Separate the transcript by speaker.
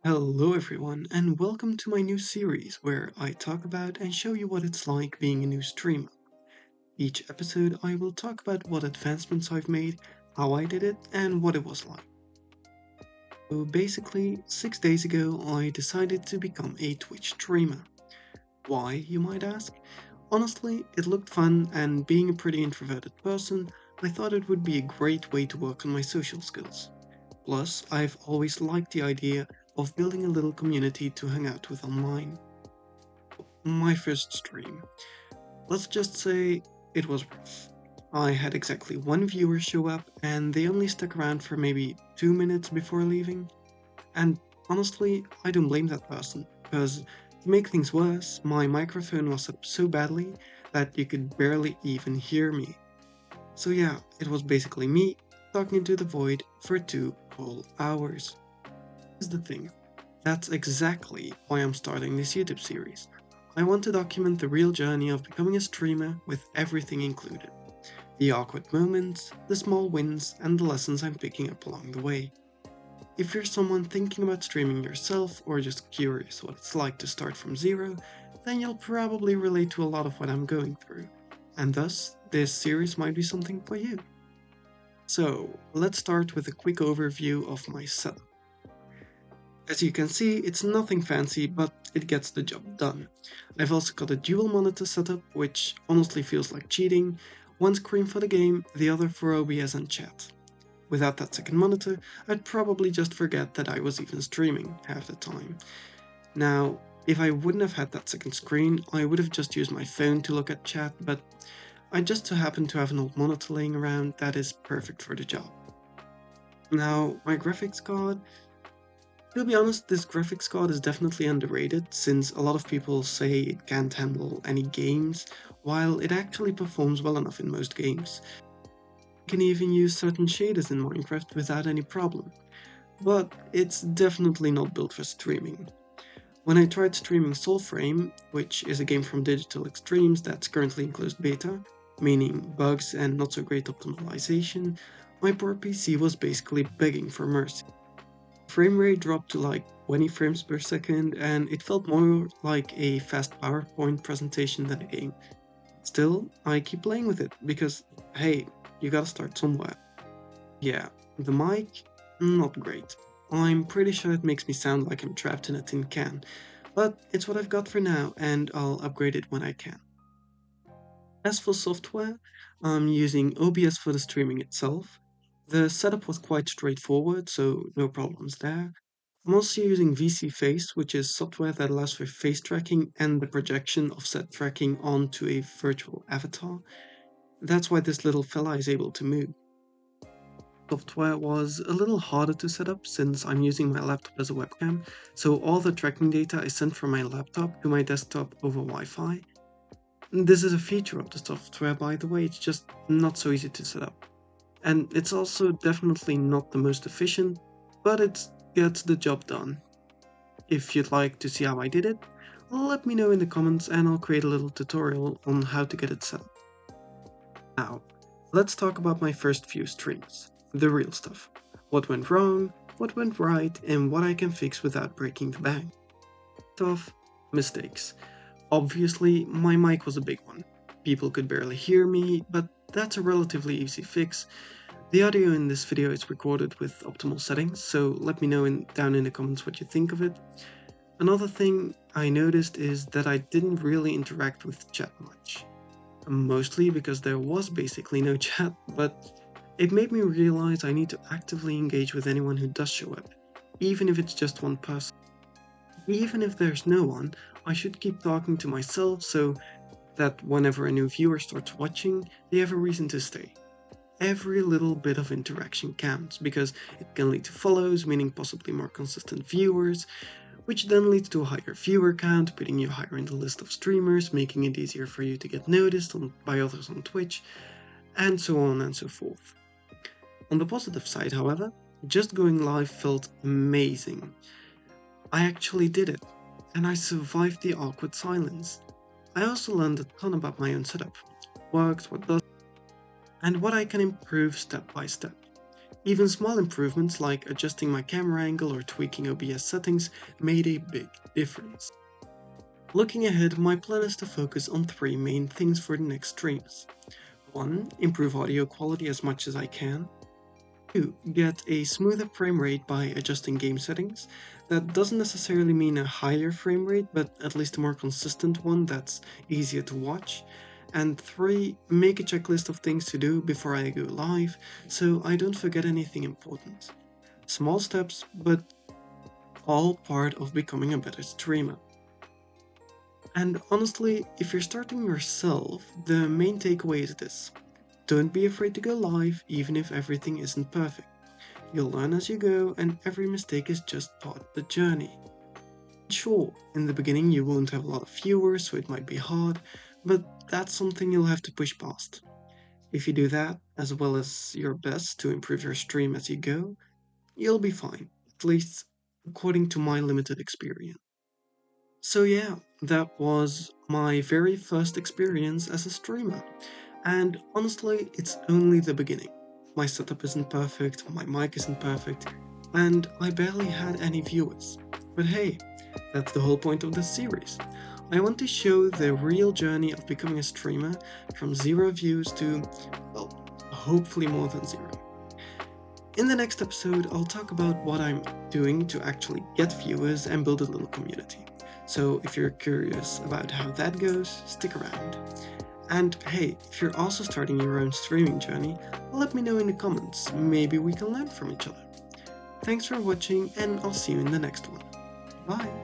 Speaker 1: Hello, everyone, and welcome to my new series where I talk about and show you what it's like being a new streamer. Each episode, I will talk about what advancements I've made, how I did it, and what it was like. So, basically, 6 days ago, I decided to become a Twitch streamer. Why, you might ask? Honestly, it looked fun, and being a pretty introverted person, I thought it would be a great way to work on my social skills. Plus, I've always liked the idea of building a little community to hang out with online. My first stream. Let's just say it was rough. I had exactly one viewer show up, and they only stuck around for maybe 2 minutes before leaving. And honestly, I don't blame that person, because to make things worse, my microphone was set up so badly that you could barely even hear me. So yeah, it was basically me talking into the void for 2 whole hours. Here's the thing. That's exactly why I'm starting this YouTube series. I want to document the real journey of becoming a streamer with everything included. The awkward moments, the small wins, and the lessons I'm picking up along the way. If you're someone thinking about streaming yourself or just curious what it's like to start from zero, then you'll probably relate to a lot of what I'm going through, and thus, this series might be something for you. So, let's start with a quick overview of my setup. As you can see, it's nothing fancy, but it gets the job done. I've also got a dual monitor setup, which honestly feels like cheating. One screen for the game, the other for OBS and chat. Without that second monitor, I'd probably just forget that I was even streaming half the time. Now, if I wouldn't have had that second screen, I would have just used my phone to look at chat, but I just so happen to have an old monitor laying around that is perfect for the job. Now, my graphics card, to be honest, this graphics card is definitely underrated since a lot of people say it can't handle any games, while it actually performs well enough in most games. You can even use certain shaders in Minecraft without any problem, but it's definitely not built for streaming. When I tried streaming Soulframe, which is a game from Digital Extremes that's currently in closed beta, meaning bugs and not so great optimization, my poor PC was basically begging for mercy. Frame rate dropped to like 20 frames per second, and it felt more like a fast PowerPoint presentation than a game. Still, I keep playing with it because, hey, you gotta start somewhere. Yeah, the mic, not great. I'm pretty sure it makes me sound like I'm trapped in a tin can, but it's what I've got for now, and I'll upgrade it when I can. As for software, I'm using OBS for the streaming itself. The setup was quite straightforward, so no problems there. I'm also using VC Face, which is software that allows for face tracking and the projection of said tracking onto a virtual avatar. That's why this little fella is able to move. Software was a little harder to set up since I'm using my laptop as a webcam, so all the tracking data is sent from my laptop to my desktop over Wi Fi. This is a feature of the software, by the way, it's just not so easy to set up. And it's also definitely not the most efficient, but it gets the job done. If you'd like to see how I did it, let me know in the comments and I'll create a little tutorial on how to get it set up. Now, let's talk about my first few streams. The real stuff. What went wrong, what went right, and what I can fix without breaking the bank. Tough mistakes. Obviously, my mic was a big one. People could barely hear me, but that's a relatively easy fix. The audio in this video is recorded with optimal settings, so let me know down in the comments what you think of it. Another thing I noticed is that I didn't really interact with chat much. Mostly because there was basically no chat, but it made me realize I need to actively engage with anyone who does show up, even if it's just one person. Even if there's no one, I should keep talking to myself so that whenever a new viewer starts watching, they have a reason to stay. Every little bit of interaction counts because it can lead to follows, meaning possibly more consistent viewers, which then leads to a higher viewer count, putting you higher in the list of streamers, making it easier for you to get noticed by others on Twitch, and so on and so forth. On the positive side, however, just going live felt amazing. I actually did it, and I survived the awkward silence. I also learned a ton about my own setup, what works, what doesn't, and what I can improve step by step. Even small improvements like adjusting my camera angle or tweaking OBS settings made a big difference. Looking ahead, my plan is to focus on three main things for the next streams. 1. Improve audio quality as much as I can. 2. Get a smoother frame rate by adjusting game settings. That doesn't necessarily mean a higher frame rate, but at least a more consistent one that's easier to watch. And 3. Make a checklist of things to do before I go live, so I don't forget anything important. Small steps, but all part of becoming a better streamer. And honestly, if you're starting yourself, the main takeaway is this. Don't be afraid to go live, even if everything isn't perfect. You'll learn as you go, and every mistake is just part of the journey. Sure, in the beginning you won't have a lot of viewers, so it might be hard, but that's something you'll have to push past. If you do that, as well as your best to improve your stream as you go, you'll be fine, at least according to my limited experience. So yeah, that was my very first experience as a streamer. And honestly, it's only the beginning. My setup isn't perfect, my mic isn't perfect, and I barely had any viewers. But hey, that's the whole point of this series. I want to show the real journey of becoming a streamer from 0 views to, well, hopefully more than 0. In the next episode, I'll talk about what I'm doing to actually get viewers and build a little community. So if you're curious about how that goes, stick around. And hey, if you're also starting your own streaming journey, let me know in the comments, maybe we can learn from each other. Thanks for watching, and I'll see you in the next one. Bye!